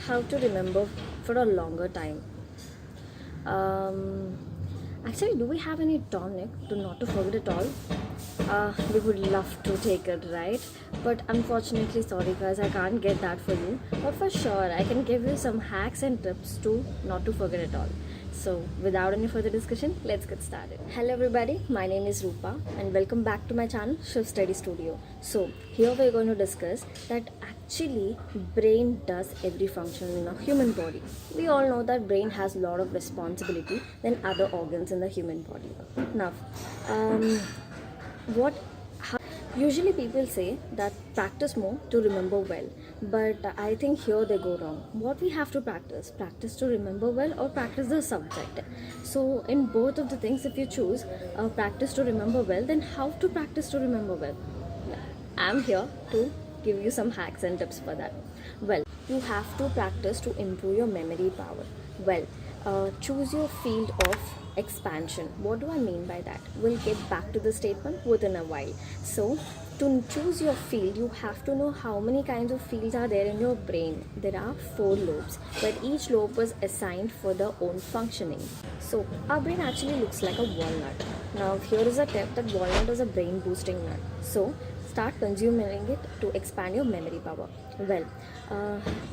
how to remember for a longer time. Um, Actually, do we have any tonic to not to forget it all? We would love to take it, right? But unfortunately, sorry guys, I can't get that for you. But for sure, I can give you some hacks and tips to not to forget it all. So, without any further discussion, let's get started. Hello, everybody. My name is Rupa, and welcome back to my channel, Shiv Study Studio. So, here we're going to discuss that actually brain does every function in a human body. We all know that brain has a lot of responsibility than other organs in the human body. Now, what usually people say that practice more to remember well, but I think here they go wrong. What we have to practice to remember well or practice the subject. So in both of the things, if you choose practice to remember well, then how to practice to remember well? I'm here to give you some hacks and tips for that. Well, you have to practice to improve your memory power. Well, choose your field of expansion. What do I mean by that? We'll get back to the statement within a while. So, to choose your field, you have to know how many kinds of fields are there in your brain. There are 4 lobes, where each lobe was assigned for their own functioning. So, our brain actually looks like a walnut. Now, here is a tip that walnut is a brain boosting nut. So, start consuming it to expand your memory power. Well,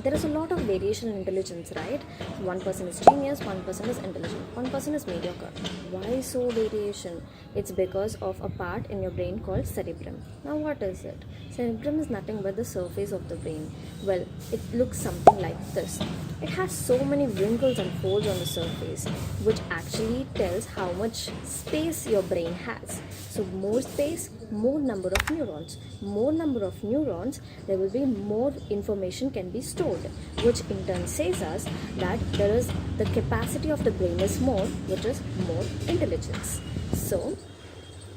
there is a lot of variation in intelligence, right? One person is genius, one person is intelligent, one person is mediocre. Why so variation? It's because of a part in your brain called cerebrum. Now, what is it? Cerebrum is nothing but the surface of the brain. Well, it looks something like this. It has so many wrinkles and folds on the surface, which actually tells how much space your brain has. So, more space, more number of neurons. More number of neurons, there will be more information can be stored, which in turn says us that there is the capacity of the brain is more, which is more intelligence. So,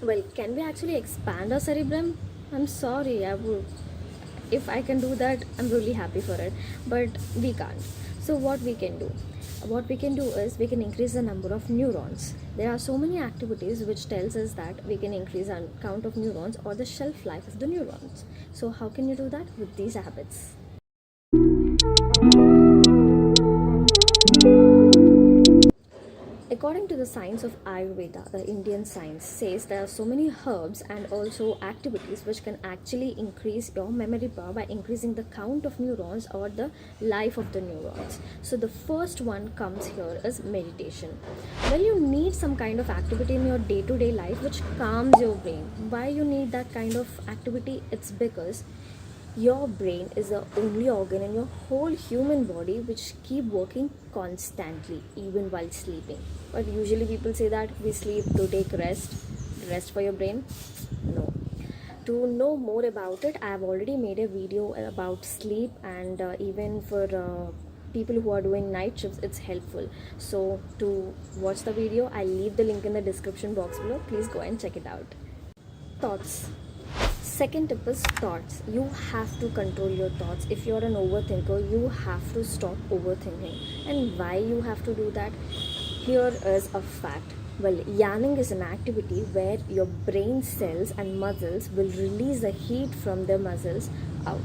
well, can we actually expand our cerebrum? I'm sorry, I would. If I can do that, I'm really happy for it, but we can't. So what we can do? What we can do is we can increase the number of neurons. There are so many activities which tells us that we can increase the count of neurons or the shelf life of the neurons. So how can you do that? With these habits. According to the science of Ayurveda, the Indian science says there are so many herbs and also activities which can actually increase your memory power by increasing the count of neurons or the life of the neurons. So the first one comes here is meditation. Well, you need some kind of activity in your day-to-day life which calms your brain. Why you need that kind of activity? It's because your brain is the only organ in your whole human body which keep working constantly even while sleeping. But usually people say that we sleep to take rest for your brain. No. To know more about it, I have already made a video about sleep, and even for people who are doing night shifts, it's helpful. So to watch the video, I'll leave the link in the description box below. Please go and check it out. Thoughts. Second tip is thoughts. You have to control your thoughts. If you're an overthinker, you have to stop overthinking. And why you have to do that? Here is a fact. Well, yawning is an activity where your brain cells and muscles will release the heat from the muscles out.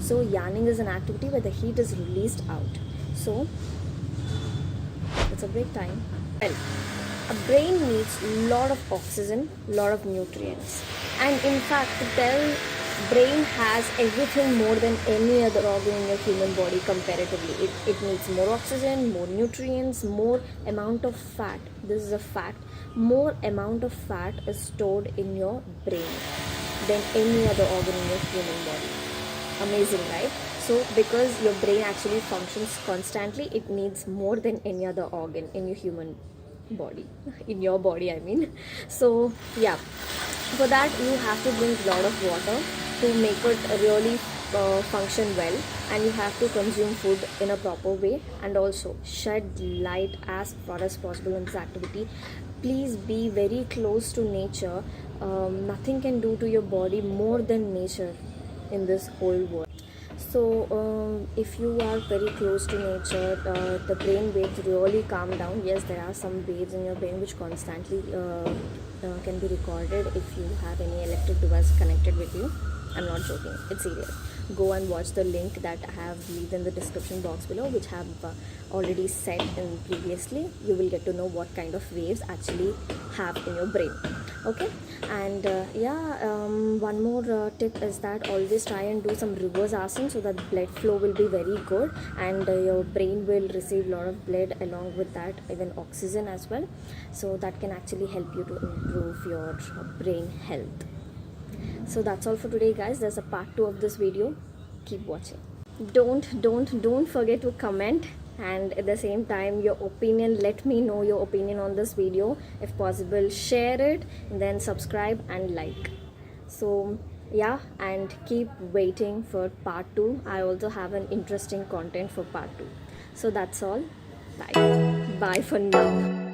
So yawning is an activity where the heat is released out. So it's a break time. Well, a brain needs a lot of oxygen, lot of nutrients. And in fact, to tell, brain has everything more than any other organ in your human body comparatively. It needs more oxygen, more nutrients, more amount of fat. This is a fact. More amount of fat is stored in your brain than any other organ in your human body. Amazing, right? So because your brain actually functions constantly, it needs more than any other organ in your human body. In your body, I mean. So yeah. For that, you have to drink a lot of water to make it really function well, and you have to consume food in a proper way, and also shed light as far as possible in this activity. Please be very close to nature. Nothing can do to your body more than nature in this whole world. So if you are very close to nature, the brain waves really calm down. Yes, there are some waves in your brain which constantly can be recorded if you have any electric device connected with you. I'm not joking, it's serious. go and watch the link that I have leave in the description box below, which have already said in previously. You will get to know what kind of waves actually have in your brain. Okay, and one more tip is that always try and do some reverse asana, so that blood flow will be very good, and your brain will receive a lot of blood, along with that even oxygen as well, so that can actually help you to improve your brain health. So that's all for today, guys. There's a part 2 of this video. Keep watching. Don't forget to comment, and at the same time your opinion. Let me know your opinion on this video. If possible, share it, and then subscribe and like. So yeah, and keep waiting for part 2. I also have an interesting content for part 2. So that's all. Bye for now.